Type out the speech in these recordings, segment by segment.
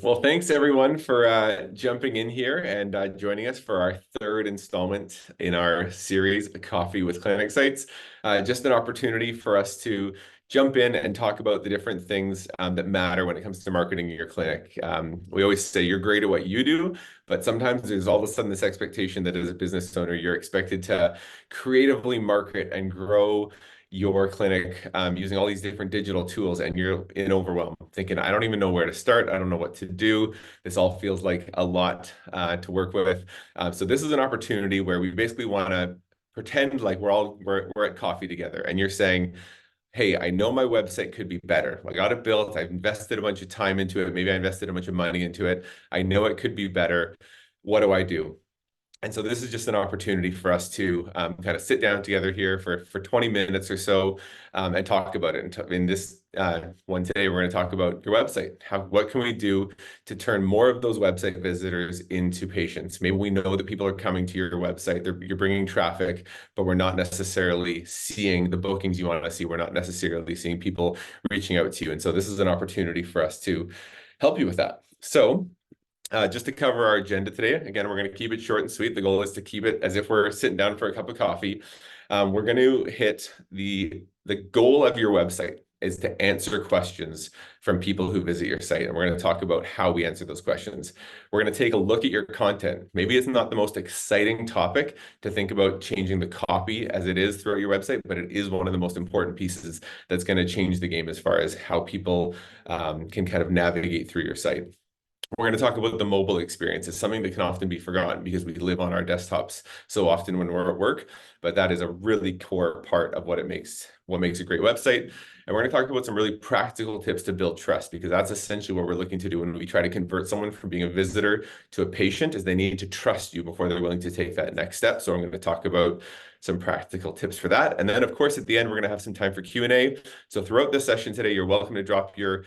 Well, thanks everyone for jumping in here and joining us for our third installment in our series, Coffee with Clinic Sites. Just an opportunity for us to jump in and talk about the different things that matter when it comes to marketing your clinic. We always say you're great at what you do, but sometimes there's all of a sudden this expectation that as a business owner, you're expected to creatively market and grow your clinic using all these different digital tools, and you're in overwhelm thinking, I don't even know where to start. I don't know what to do. This all feels like a lot to work with. So this is an opportunity where we basically want to pretend like we're at coffee together, and you're saying, hey, I know my website could be better. I got it built. I've invested a bunch of time into it. Maybe I invested a bunch of money into it. I know it could be better. What do I do? And so this is just an opportunity for us to kind of sit down together here for 20 minutes or so and talk about it. And in this one today, we're going to talk about your website. What can we do to turn more of those website visitors into patients? Maybe we know that people are coming to your website, you're bringing traffic, but we're not necessarily seeing the bookings you want to see. We're not necessarily seeing people reaching out to you. And so this is an opportunity for us to help you with that. So just to cover our agenda today, again, we're going to keep it short and sweet. The goal is to keep it as if we're sitting down for a cup of coffee. We're going to hit the goal of your website is to answer questions from people who visit your site. And we're going to talk about how we answer those questions. We're going to take a look at your content. Maybe it's not the most exciting topic to think about changing the copy as it is throughout your website, but it is one of the most important pieces that's going to change the game as far as how people can kind of navigate through your site. We're going to talk about the mobile experience. It's something that can often be forgotten because we live on our desktops so often when we're at work, but that is a really core part of what makes a great website. And we're going to talk about some really practical tips to build trust, because that's essentially what we're looking to do when we try to convert someone from being a visitor to a patient, is they need to trust you before they're willing to take that next step. So I'm going to talk about some practical tips for that. And then, of course, at the end, we're going to have some time for Q&A. So throughout this session today, you're welcome to drop your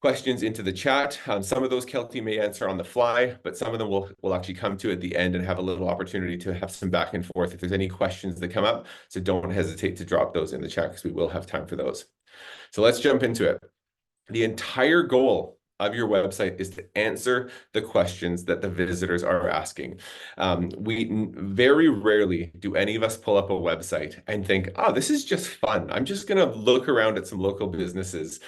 questions into the chat. Some of those Kelty may answer on the fly, but some of them will actually come to at the end and have a little opportunity to have some back and forth if there's any questions that come up. So don't hesitate to drop those in the chat because we will have time for those. So let's jump into it. The entire goal of your website is to answer the questions that the visitors are asking. We very rarely do any of us pull up a website and think, oh, this is just fun. I'm just going to look around at some local businesses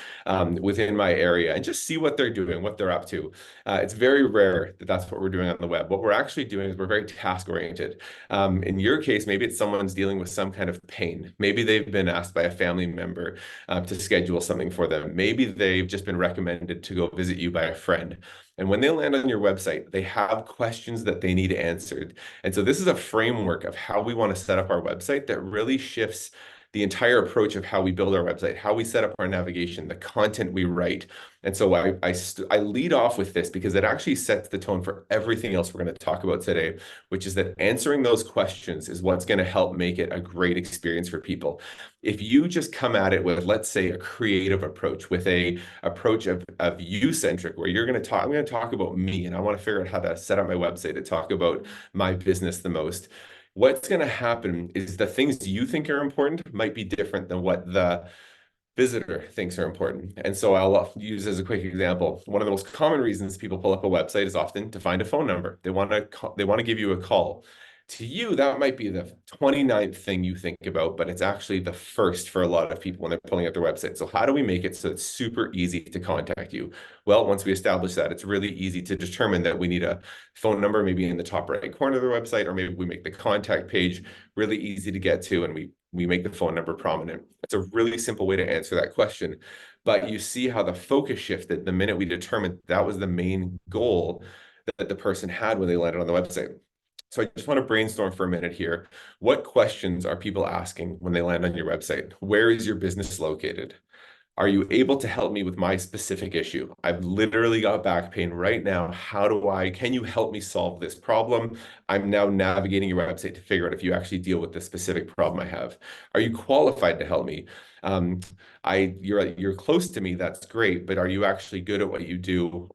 within my area and just see what they're doing, what they're up to. It's very rare that that's what we're doing on the web. What we're actually doing is we're very task-oriented. In your case, maybe it's someone's dealing with some kind of pain. Maybe they've been asked by a family member to schedule something for them. Maybe they've just been recommended to go visit you by a friend. And when they land on your website, they have questions that they need answered. And so this is a framework of how we want to set up our website that really shifts the entire approach of how we build our website, how we set up our navigation, the content we write. And so I lead off with this because it actually sets the tone for everything else we're going to talk about today, which is that answering those questions is what's going to help make it a great experience for people. If you just come at it with, let's say, a creative approach, with a approach of you-centric, where I'm going to talk about me, and I want to figure out how to set up my website to talk about my business the most. What's going to happen is the things you think are important might be different than what the visitor thinks are important. And so I'll use as a quick example, one of the most common reasons people pull up a website is often to find a phone number. They want to give you a call. To you, that might be the 29th thing you think about, but it's actually the first for a lot of people when they're pulling up their website. So how do we make it so it's super easy to contact you? Well, once we establish that, it's really easy to determine that we need a phone number, maybe in the top right corner of the website, or maybe we make the contact page really easy to get to, and we make the phone number prominent. It's a really simple way to answer that question. But you see how the focus shifted the minute we determined that was the main goal that the person had when they landed on the website. So I just want to brainstorm for a minute here. What questions are people asking when they land on your website? Where is your business located? Are you able to help me with my specific issue? I've literally got back pain right now. Can you help me solve this problem? I'm now navigating your website to figure out if you actually deal with the specific problem I have. Are you qualified to help me? You're close to me, that's great, but are you actually good at what you do?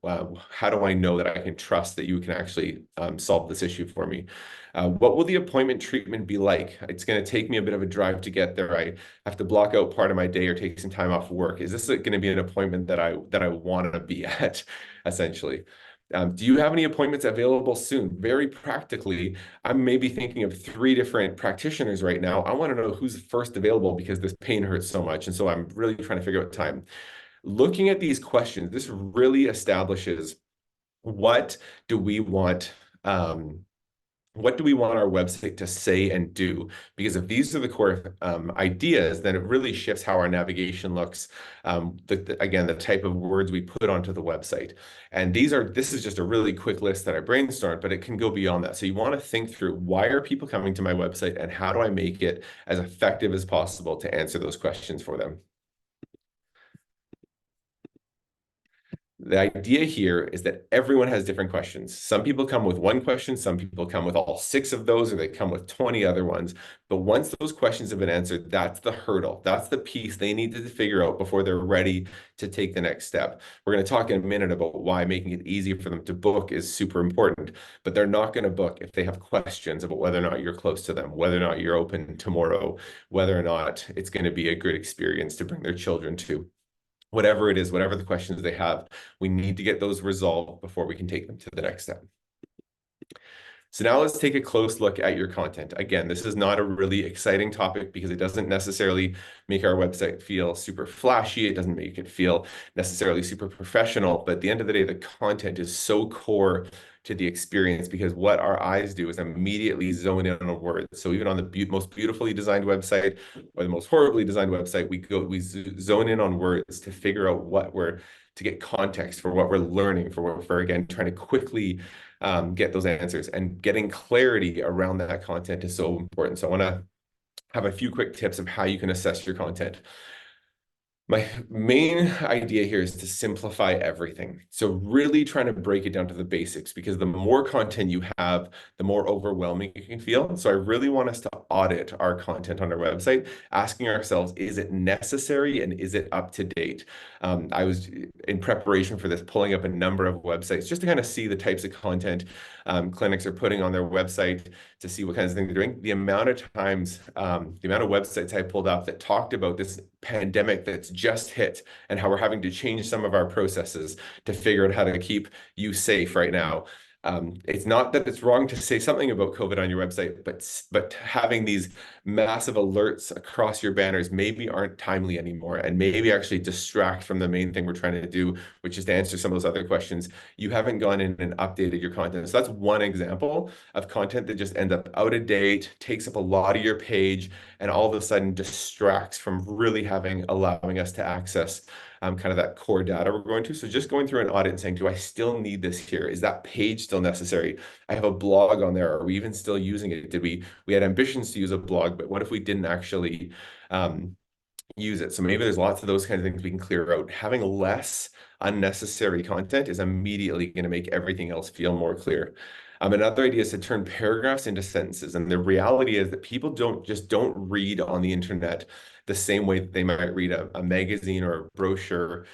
How do I know that I can trust that you can actually solve this issue for me? What will the appointment treatment be like? It's going to take me a bit of a drive to get there. I have to block out part of my day or take some time off work. Is this going to be an appointment that I want to be at? essentially. Do you have any appointments available soon? Very practically, I'm maybe thinking of 3 different practitioners right now. I want to know who's first available because this pain hurts so much. And so I'm really trying to figure out time. Looking at these questions, this really establishes what do we want what do we want our website to say and do? Because if these are the core ideas, then it really shifts how our navigation looks. Again, the type of words we put onto the website. And this is just a really quick list that I brainstormed, but it can go beyond that. So you want to think through, why are people coming to my website, and how do I make it as effective as possible to answer those questions for them? The idea here is that everyone has different questions. Some people come with one question, some people come with all 6 of those, or they come with 20 other ones. But once those questions have been answered, that's the hurdle. That's the piece they need to figure out before they're ready to take the next step. We're going to talk in a minute about why making it easy for them to book is super important, but they're not going to book if they have questions about whether or not you're close to them, whether or not you're open tomorrow, whether or not it's going to be a good experience to bring their children to. Whatever it is, whatever the questions they have, we need to get those resolved before we can take them to the next step. So now let's take a close look at your content. Again, this is not a really exciting topic because it doesn't necessarily make our website feel super flashy. It doesn't make it feel necessarily super professional. But at the end of the day, the content is so core to the experience, because what our eyes do is immediately zone in on a word. So even on the most beautifully designed website or the most horribly designed website, we zone in on words to figure out to get context for what we're learning, for again, trying to quickly get those answers, and getting clarity around that content is so important. So I want to have a few quick tips of how you can assess your content. My main idea here is to simplify everything. So really trying to break it down to the basics, because the more content you have, the more overwhelming it can feel. So I really want us to audit our content on our website, asking ourselves, is it necessary and is it up to date? I was, in preparation for this, pulling up a number of websites just to kind of see the types of content clinics are putting on their website, to see what kinds of things they're doing. The amount of times, the amount of websites I pulled up that talked about this pandemic that's just hit and how we're having to change some of our processes to figure out how to keep you safe right now. It's not that it's wrong to say something about COVID on your website, but having these massive alerts across your banners maybe aren't timely anymore, and maybe actually distract from the main thing we're trying to do, which is to answer some of those other questions. You haven't gone in and updated your content. So that's one example of content that just ends up out of date, takes up a lot of your page, and all of a sudden distracts from really allowing us to access kind of that core data we're going to. So just going through an audit and saying, do I still need this here? Is that page still necessary? I have a blog on there. Are we even still using it? We had ambitions to use a blog, but what if we didn't actually use it? So maybe there's lots of those kinds of things we can clear out. Having less unnecessary content is immediately going to make everything else feel more clear. Another idea is to turn paragraphs into sentences. And the reality is that people don't read on the internet the same way that they might read a magazine or a brochure.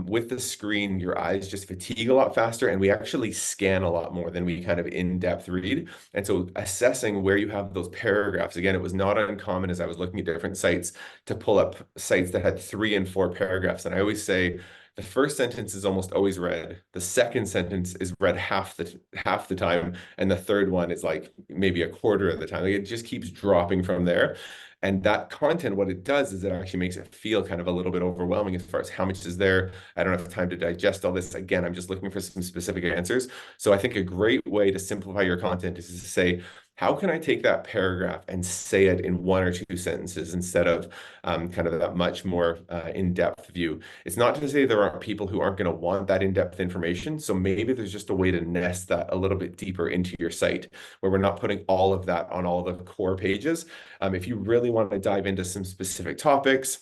With the screen, your eyes just fatigue a lot faster, and we actually scan a lot more than we kind of in-depth read. And so assessing where you have those paragraphs, again, it was not uncommon as I was looking at different sites to pull up sites that had 3 and 4 paragraphs. And I always say, the first sentence is almost always read. The second sentence is read half the time, and the third one is like maybe a quarter of the time. Like, it just keeps dropping from there. And that content, what it does is it actually makes it feel kind of a little bit overwhelming as far as how much is there. I don't have time to digest all this. Again, I'm just looking for some specific answers. So I think a great way to simplify your content is to say, how can I take that paragraph and say it in 1 or 2 sentences instead of kind of that much more in-depth view? It's not to say there aren't people who aren't going to want that in-depth information. So maybe there's just a way to nest that a little bit deeper into your site, where we're not putting all of that on all the core pages. If you really want to dive into some specific topics,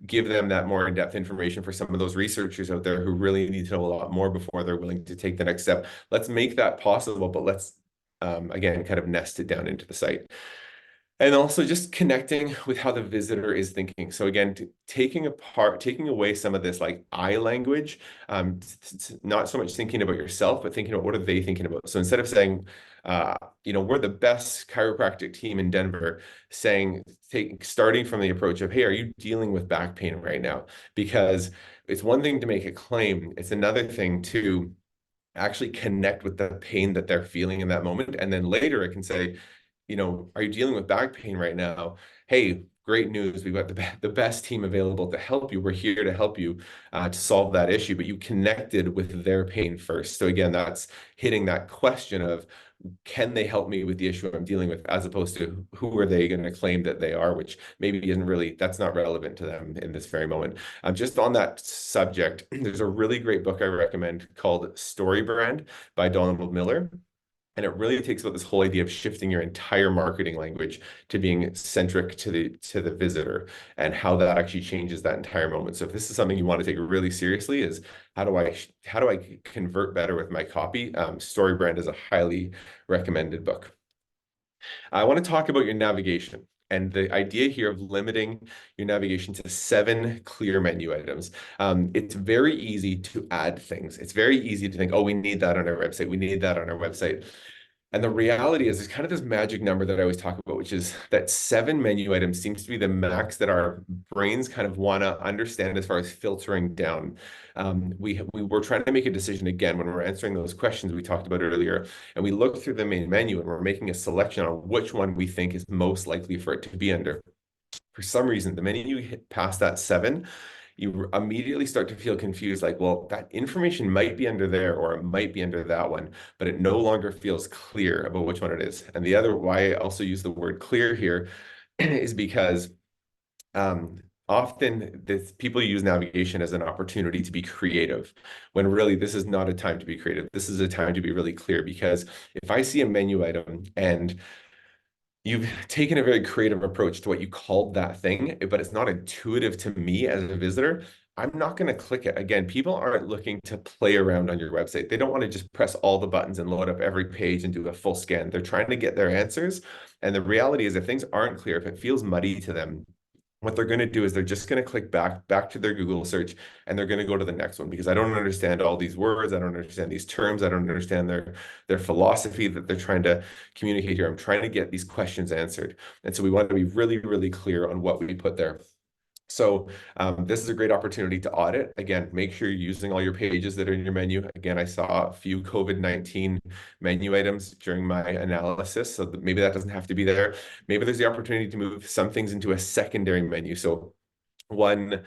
give them that more in-depth information for some of those researchers out there who really need to know a lot more before they're willing to take the next step. Let's make that possible, but let's again, kind of nest it down into the site. And also just connecting with how the visitor is thinking. So again, taking away some of this like I language, not so much thinking about yourself, but thinking about what are they thinking about. So instead of saying, we're the best chiropractic team in Denver, starting from the approach of, hey, are you dealing with back pain right now? Because it's one thing to make a claim. It's another thing to actually connect with the pain that they're feeling in that moment. And then later it can say, are you dealing with back pain right now? Hey, great news. We've got the best team available to help you. We're here to help you to solve that issue, but you connected with their pain first. So again, that's hitting that question of, can they help me with the issue I'm dealing with, as opposed to who are they going to claim that they are, which maybe isn't really, that's not relevant to them in this very moment. Just on that subject, there's a really great book I recommend called StoryBrand by Donald Miller. And it really takes about this whole idea of shifting your entire marketing language to being centric to the visitor, and how that actually changes that entire moment. So if this is something you want to take really seriously, is how do I convert better with my copy? StoryBrand is a highly recommended book. I want to talk about your navigation. And the idea here of limiting your navigation to 7 clear menu items. It's very easy to add things. It's very easy to think, oh, we need that on our website. We need that on our website. And the reality is, there's kind of this magic number that I always talk about, which is that 7 menu items seems to be the max that our brains kind of want to understand as far as filtering down. We were trying to make a decision again when we're answering those questions we talked about earlier, and we look through the main menu and we're making a selection on which one we think is most likely for it to be under. For some reason, the minute you hit past that 7, you immediately start to feel confused, like, well, that information might be under there or it might be under that one, but it no longer feels clear about which one it is. And the other, why I also use the word clear here is because often people use navigation as an opportunity to be creative, when really this is not a time to be creative. This is a time to be really clear, because if I see a menu item and you've taken a very creative approach to what you called that thing, but it's not intuitive to me as a visitor, I'm not going to click it. Again, people aren't looking to play around on your website. They don't want to just press all the buttons and load up every page and do a full scan. They're trying to get their answers. And the reality is, if things aren't clear, if it feels muddy to them, what they're going to do is they're just going to click back to their Google search, and they're going to go to the next one, because I don't understand all these words. I don't understand these terms. I don't understand their philosophy that they're trying to communicate here. I'm trying to get these questions answered. And so we want to be really, really clear on what we put there. So this is a great opportunity to audit. Again, make sure you're using all your pages that are in your menu. Again, I saw a few COVID-19 menu items during my analysis, so maybe that doesn't have to be there. Maybe there's the opportunity to move some things into a secondary menu. So one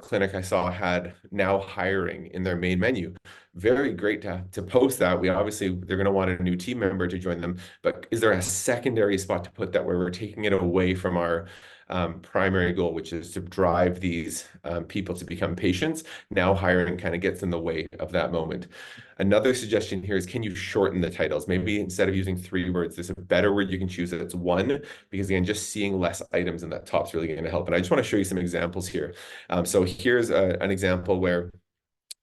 clinic I saw had now hiring in their main menu. Very great to post that. They're going to want a new team member to join them, but is there a secondary spot to put that, where we're taking it away from our primary goal, which is to drive these people to become patients? Now hiring kind of gets in the way of that moment. Another suggestion here is, can you shorten the titles? Maybe instead of using 3 words, there's a better word you can choose that's 1, because again, just seeing less items in that top is really going to help. And I just want to show you some examples here. So here's an example where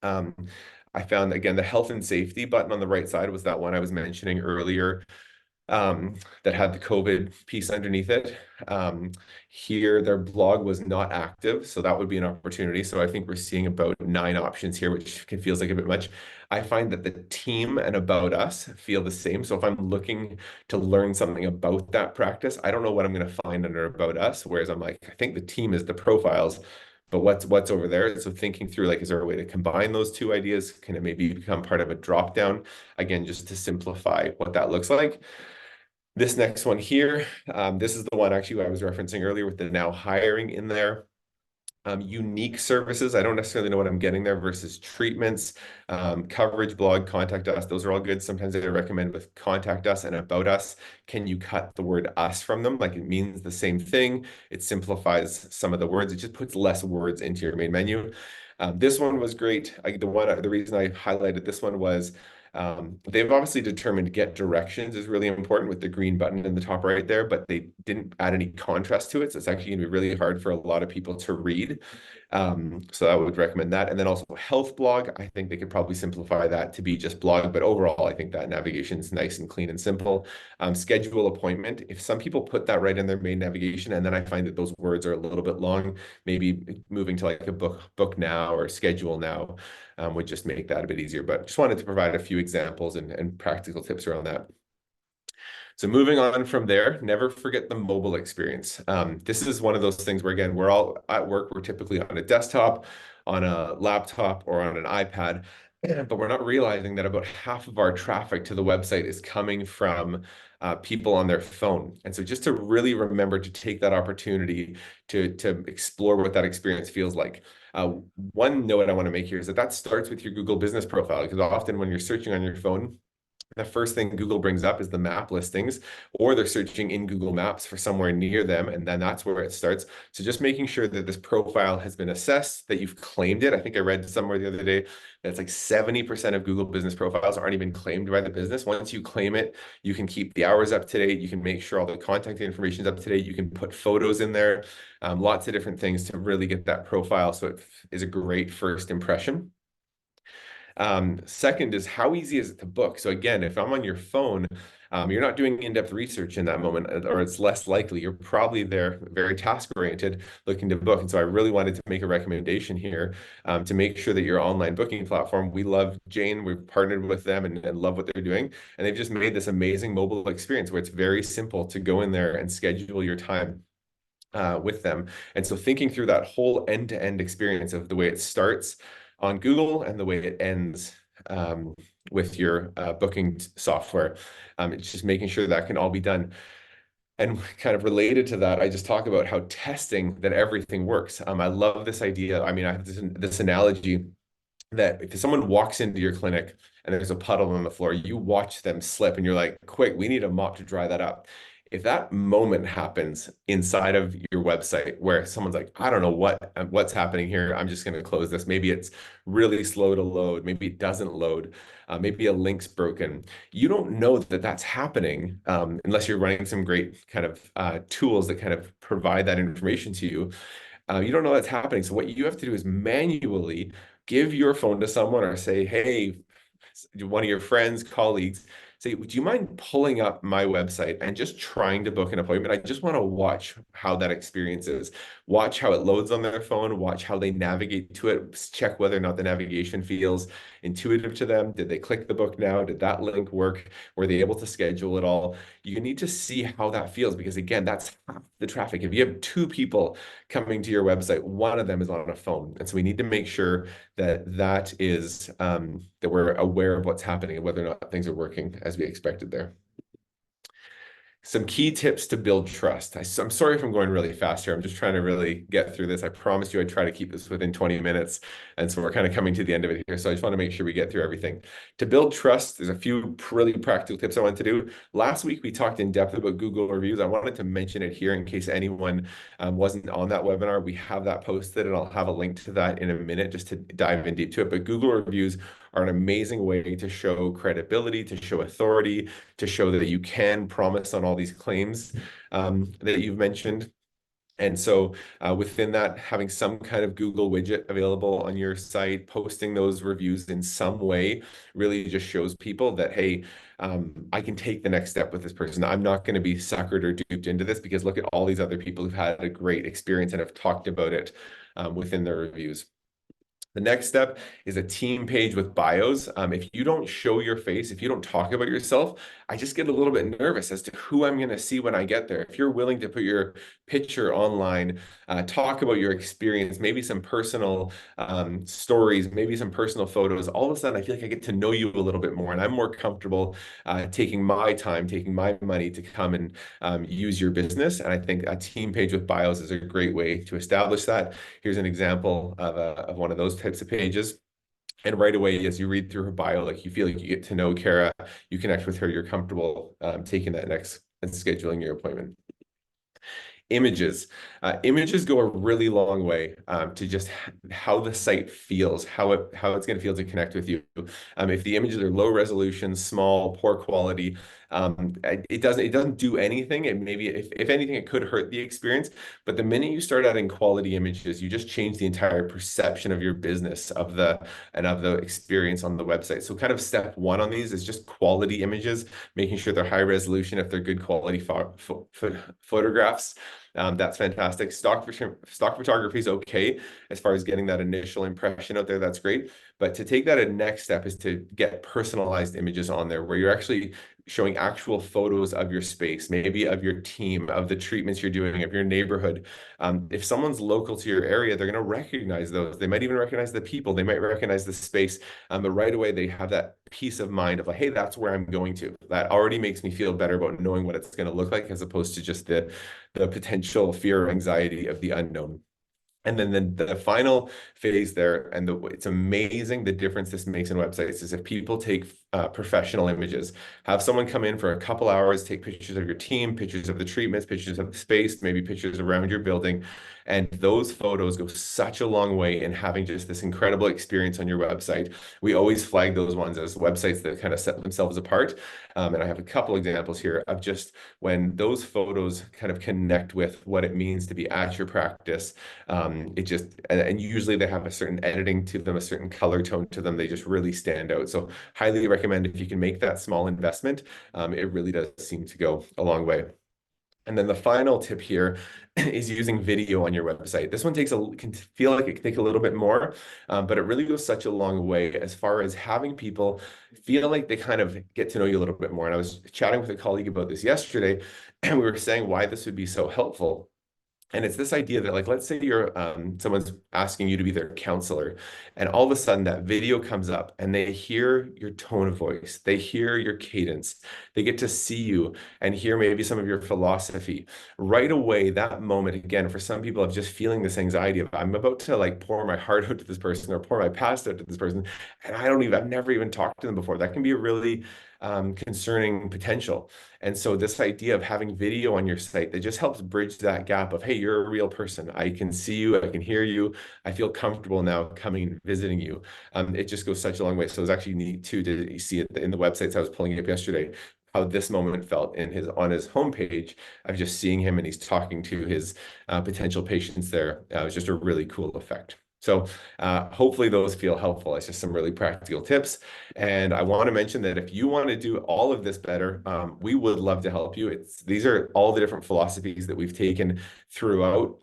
I found, again, the health and safety button on the right side was that one I was mentioning earlier, that had the COVID piece underneath it. Here, their blog was not active, so that would be an opportunity. So I think we're seeing about 9 options here, which feels like a bit much. I find that the team and about us feel the same. So if I'm looking to learn something about that practice, I don't know what I'm going to find under about us. Whereas I'm like, I think the team is the profiles, but what's over there? So thinking through, like, is there a way to combine those 2 ideas? Can it maybe become part of a drop down? Again, just to simplify what that looks like. This next one here, this is the one actually I was referencing earlier with the now hiring in there. Unique services, I don't necessarily know what I'm getting there, versus treatments, coverage, blog, contact us. Those are all good. Sometimes I recommend with contact us and about us, can you cut the word us from them? Like, it means the same thing. It simplifies some of the words. It just puts less words into your main menu. This one was great. The reason I highlighted this one was, they've obviously determined get directions is really important with the green button in the top right there, but they didn't add any contrast to it. So it's actually going to be really hard for a lot of people to read. So I would recommend that. And then also health blog, I think they could probably simplify that to be just blog, but overall, I think that navigation is nice and clean and simple. Schedule appointment. If some people put that right in their main navigation, and then I find that those words are a little bit long, maybe moving to like a book now or schedule now would just make that a bit easier. But just wanted to provide a few examples and practical tips around that. So moving on from there, never forget the mobile experience. This is one of those things where, again, we're all at work. We're typically on a desktop, on a laptop, or on an iPad, but we're not realizing that about half of our traffic to the website is coming from people on their phone. And so just to really remember to take that opportunity to explore what that experience feels like. One note I want to make here is that that starts with your Google business profile, because often when you're searching on your phone, the first thing Google brings up is the map listings, or they're searching in Google Maps for somewhere near them, and then that's where it starts. So just making sure that this profile has been assessed, that you've claimed it. I think I read somewhere the other day that it's like 70% of Google business profiles aren't even claimed by the business. Once you claim it, you can keep the hours up to date. You can make sure all the contact information is up to date. You can put photos in there, lots of different things to really get that profile. So it is a great first impression. Second is, how easy is it to book? So again, if I'm on your phone, you're not doing in-depth research in that moment, or it's less likely. You're probably there very task-oriented, looking to book. And so I really wanted to make a recommendation here to make sure that your online booking platform, we love Jane, we've partnered with them and love what they're doing. And they've just made this amazing mobile experience where it's very simple to go in there and schedule your time with them. And so thinking through that whole end-to-end experience of the way it starts on Google and the way it ends with your booking software, it's just making sure that can all be done. And kind of related to that, I just talk about how testing that everything works. I love this idea. I mean, I have this analogy that if someone walks into your clinic and there's a puddle on the floor, you watch them slip and you're like, quick, we need a mop to dry that up. If that moment happens inside of your website where someone's like, I don't know what's happening here, I'm just going to close this. Maybe it's really slow to load. Maybe it doesn't load. Maybe a link's broken. You don't know that that's happening unless you're running some great kind of tools that kind of provide that information to you. You don't know that's happening. So what you have to do is manually give your phone to someone or say, hey, one of your friends, colleagues, say, do you mind pulling up my website and just trying to book an appointment? I just want to watch how that experience is. Watch how it loads on their phone, watch how they navigate to it, check whether or not the navigation feels intuitive to them. Did they click the book now? Did that link work? Were they able to schedule it all? You need to see how that feels, because again, that's half the traffic. If you have two people coming to your website, one of them is on a phone. And so we need to make sure that is that we're aware of what's happening and whether or not things are working as we expected there. Some key tips to build trust. I'm sorry if I'm going really fast here. I'm just trying to really get through this. I promised you I'd try to keep this within 20 minutes. And so we're kind of coming to the end of it here. So I just want to make sure we get through everything. To build trust, there's a few really practical tips I want to do. Last week, we talked in depth about Google reviews. I wanted to mention it here in case anyone wasn't on that webinar. We have that posted, and I'll have a link to that in a minute just to dive in deep to it. But Google reviews are an amazing way to show credibility, to show authority, to show that you can promise on all these claims that you've mentioned. And so within that, having some kind of Google widget available on your site, posting those reviews in some way really just shows people that, hey, I can take the next step with this person. I'm not going to be suckered or duped into this, because look at all these other people who've had a great experience and have talked about it within their reviews. The next step is a team page with bios. If you don't show your face, if you don't talk about yourself, I just get a little bit nervous as to who I'm going to see when I get there. If you're willing to put your picture online, talk about your experience, maybe some personal stories, maybe some personal photos, all of a sudden I feel like I get to know you a little bit more, and I'm more comfortable taking my time, taking my money to come and use your business. And I think a team page with bios is a great way to establish that. Here's an example of one of those types of pages. And right away, as you read through her bio, like you feel like you get to know Kara, you connect with her, you're comfortable taking that next and scheduling your appointment. Images. Images go a really long way to just how the site feels, how it's going to feel to connect with you. If the images are low resolution, small, poor quality, it doesn't do anything. And maybe if anything, it could hurt the experience. But the minute you start adding quality images, you just change the entire perception of your business, of the experience on the website. So kind of step one on these is just quality images, making sure they're high resolution if they're good quality photographs. that's fantastic. Stock photography is okay as far as getting that initial impression out there. That's great. But to take that a next step is to get personalized images on there where you're actually showing actual photos of your space, maybe of your team, of the treatments you're doing, of your neighborhood. If someone's local to your area, they're going to recognize those. They might even recognize the people. They might recognize the space. But right away, they have that peace of mind of like, hey, that's where I'm going to. That already makes me feel better about knowing what it's going to look like, as opposed to just the potential fear or anxiety of the unknown. And then the final phase there, and it's amazing the difference this makes in websites, is if people take professional images, have someone come in for a couple hours, take pictures of your team, pictures of the treatments, pictures of the space, maybe pictures around your building. And those photos go such a long way in having just this incredible experience on your website. We always flag those ones as websites that kind of set themselves apart. And I have a couple examples here of just when those photos kind of connect with what it means to be at your practice. It just, and usually they have a certain editing to them, a certain color tone to them. They just really stand out. So highly recommend if you can make that small investment. It really does seem to go a long way. And then the final tip here is using video on your website. This one can feel like it can take a little bit more, but it really goes such a long way as far as having people feel like they kind of get to know you a little bit more. And I was chatting with a colleague about this yesterday, and we were saying why this would be so helpful. And it's this idea that, like, let's say you're someone's asking you to be their counselor, and all of a sudden that video comes up and they hear your tone of voice, they hear your cadence, they get to see you and hear maybe some of your philosophy. Right away, that moment, again, for some people of just feeling this anxiety of I'm about to like pour my heart out to this person or pour my past out to this person, and I've never even talked to them before. That can be a really concerning potential. And so this idea of having video on your site that just helps bridge that gap of, hey, you're a real person. I can see you, I can hear you. I feel comfortable now coming and visiting you. It just goes such a long way. So it was actually neat too to see it in the websites I was pulling up yesterday, how this moment felt on his homepage of just seeing him and he's talking to his potential patients there. It was just a really cool effect. So hopefully those feel helpful. It's just some really practical tips. And I want to mention that if you want to do all of this better, we would love to help you. These are all the different philosophies that we've taken throughout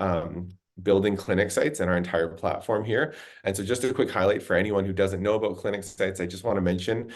building clinic sites and our entire platform here. And so just a quick highlight for anyone who doesn't know about clinic sites, I just want to mention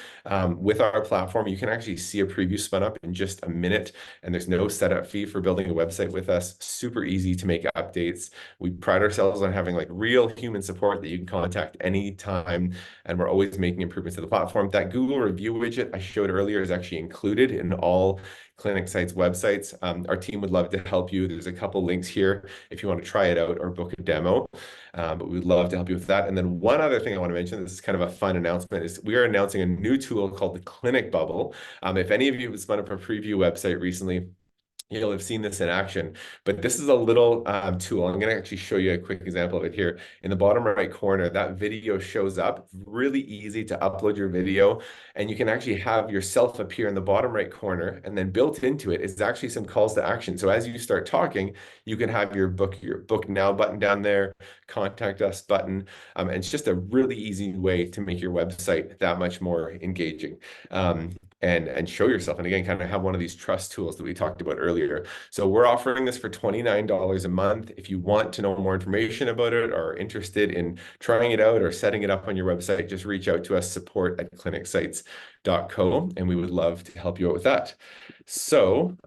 with our platform, you can actually see a preview spun up in just a minute, and there's no setup fee for building a website with us. Super easy to make updates. We pride ourselves on having like real human support that you can contact anytime, and we're always making improvements to the platform. That Google review widget I showed earlier is actually included in all clinic sites websites. Our team would love to help you. There's a couple links here if you want to try it out or book a demo, but we'd love to help you with that. And then one other thing I want to mention, this is kind of a fun announcement, is we are announcing a new tool called the Clinic Bubble. If any of you have spun up a preview website recently, you'll have seen this in action, but this is a little tool. I'm going to actually show you a quick example of it here. In the bottom right corner, that video shows up. Really easy to upload your video, and you can actually have yourself appear in the bottom right corner, and then built into it is actually some calls to action. So as you start talking, you can have your book now button down there, contact us button, and it's just a really easy way to make your website that much more engaging. And show yourself. And again, kind of have one of these trust tools that we talked about earlier. So we're offering this for $29 a month. If you want to know more information about it or are interested in trying it out or setting it up on your website, just reach out to us, support@clinicsites.co, and we would love to help you out with that. So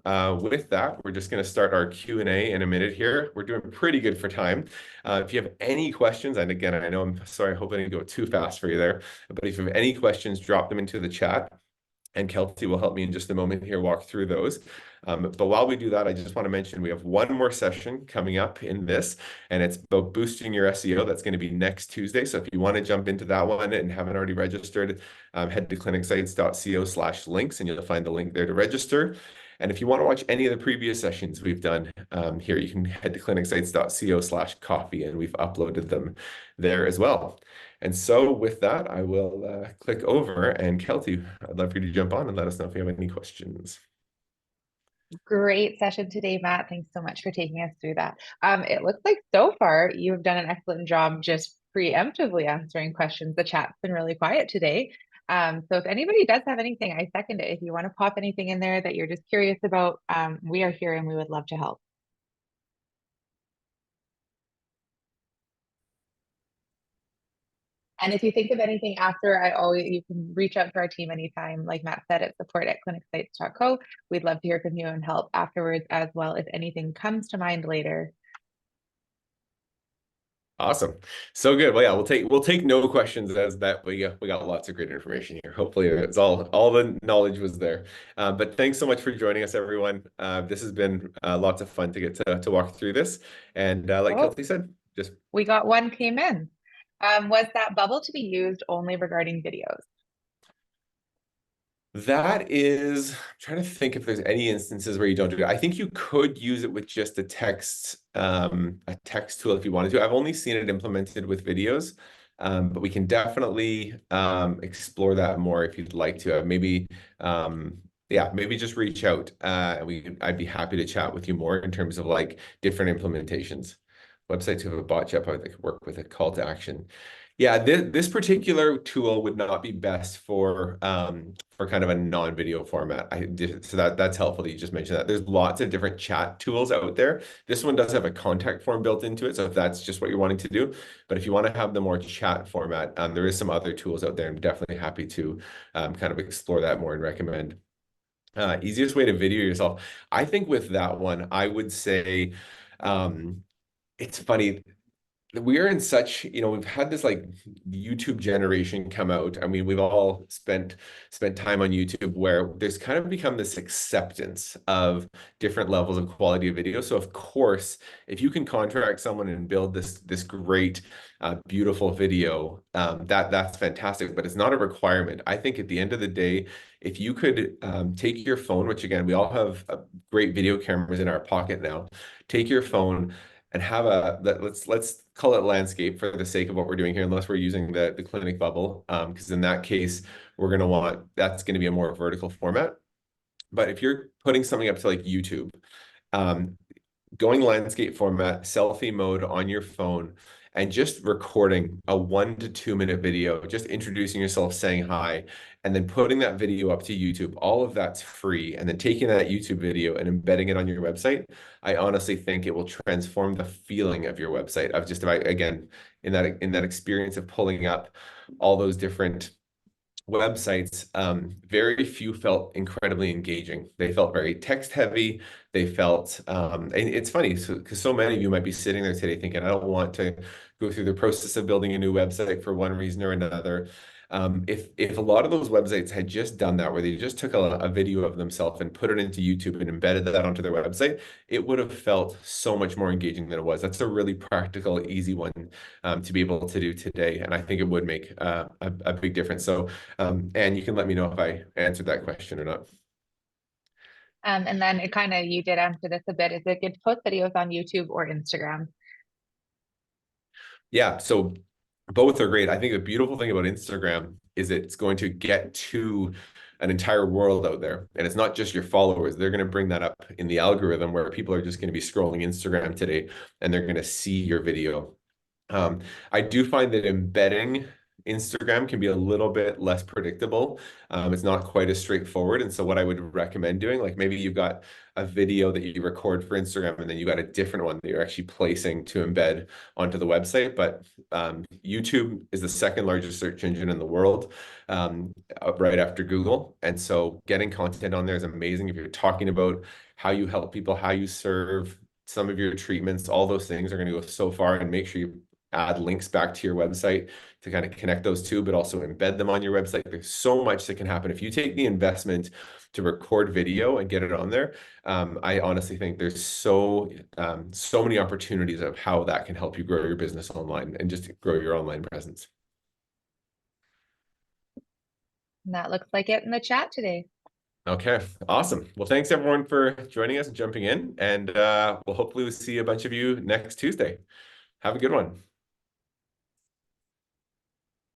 with that, we're just going to start our Q&A in a minute here. We're doing pretty good for time. If you have any questions, and again, I know I'm sorry, I hope I didn't go too fast for you there, but if you have any questions, drop them into the chat, and Kelty will help me in just a moment here walk through those. But while we do that, I just want to mention we have one more session coming up in this, and it's about boosting your SEO. That's going to be next Tuesday. So if you want to jump into that one and haven't already registered, head to clinicsites.co/links, and you'll find the link there to register. And if you want to watch any of the previous sessions we've done here, you can head to clinicsites.co/coffee, and we've uploaded them there as well. And so with that, I will click over, and Kelty, I'd love for you to jump on and let us know if you have any questions. Great session today, Matt. Thanks so much for taking us through that. It looks like so far you've done an excellent job just preemptively answering questions. The chat's been really quiet today. So if anybody does have anything, I second it. If you want to pop anything in there that you're just curious about, we are here and we would love to help. And if you think of anything after, you can reach out to our team anytime, like Matt said, at support@clinicsites.co. We'd love to hear from you and help afterwards as well if anything comes to mind later. Awesome. So good. Well, yeah, we'll take no questions as that we got lots of great information here. Hopefully it's all the knowledge was there. But thanks so much for joining us, everyone. This has been lots of fun to get to walk through this. And like Oh, Kelsey said, just we got one came in. Was that bubble to be used only regarding videos? that is, I'm trying to think if there's any instances where you don't do it. I think you could use it with just a text tool if you wanted to. I've only seen it implemented with videos, but we can definitely explore that more if you'd like to. Yeah, maybe just reach out, and I'd be happy to chat with you more in terms of like different implementations. Websites who have a bot chatbot that could work with a call to action. Yeah, this particular tool would not be best for kind of a non-video format. So that's helpful that you just mentioned that. There's lots of different chat tools out there. This one does have a contact form built into it, so if that's just what you're wanting to do. But if you want to have the more chat format, there is some other tools out there. I'm definitely happy to kind of explore that more and recommend. Easiest way to video yourself. I think with that one, I would say it's funny. We're in such, we've had this like YouTube generation come out. I mean, we've all spent time on YouTube where there's kind of become this acceptance of different levels of quality of video. So of course, if you can contract someone and build this great, beautiful video, that's fantastic, but it's not a requirement. I think at the end of the day, if you could take your phone, which again, we all have great video cameras in our pocket now, take your phone and have let's call it landscape for the sake of what we're doing here, unless we're using the clinic bubble, because in that case, that's going to be a more vertical format. But if you're putting something up to like YouTube, going landscape format, selfie mode on your phone, and just recording a 1 to 2 minute video, just introducing yourself, saying hi, and then putting that video up to YouTube. All of that's free. And then taking that YouTube video and embedding it on your website, I honestly think it will transform the feeling of your website. Of just about, again, in that experience of pulling up all those different websites, very few felt incredibly engaging. They felt very text heavy. They felt, and it's funny because so many of you might be sitting there today thinking, I don't want to go through the process of building a new website for one reason or another. If a lot of those websites had just done that, where they just took a video of themselves and put it into YouTube and embedded that onto their website, it would have felt so much more engaging than it was. That's a really practical, easy one to be able to do today, and I think it would make a big difference. So, and you can let me know if I answered that question or not. And then you did answer this a bit. Is it good to post videos on YouTube or Instagram? Yeah, so both are great. I think the beautiful thing about Instagram is it's going to get to an entire world out there. And it's not just your followers. They're going to bring that up in the algorithm where people are just going to be scrolling Instagram today and they're going to see your video. I do find that embedding Instagram can be a little bit less predictable. It's not quite as straightforward. And so what I would recommend doing, like maybe you've got a video that you record for Instagram and then you got a different one that you're actually placing to embed onto the website. But YouTube is the second largest search engine in the world, right after Google. And so getting content on there is amazing. If you're talking about how you help people, how you serve, some of your treatments, all those things are going to go so far, and make sure you add links back to your website to kind of connect those two, but also embed them on your website. There's so much that can happen. If you take the investment to record video and get it on there, I honestly think there's so many opportunities of how that can help you grow your business online and just grow your online presence. And that looks like it in the chat today. Okay, awesome. Well, thanks everyone for joining us and jumping in, and we'll hopefully see a bunch of you next Tuesday. Have a good one.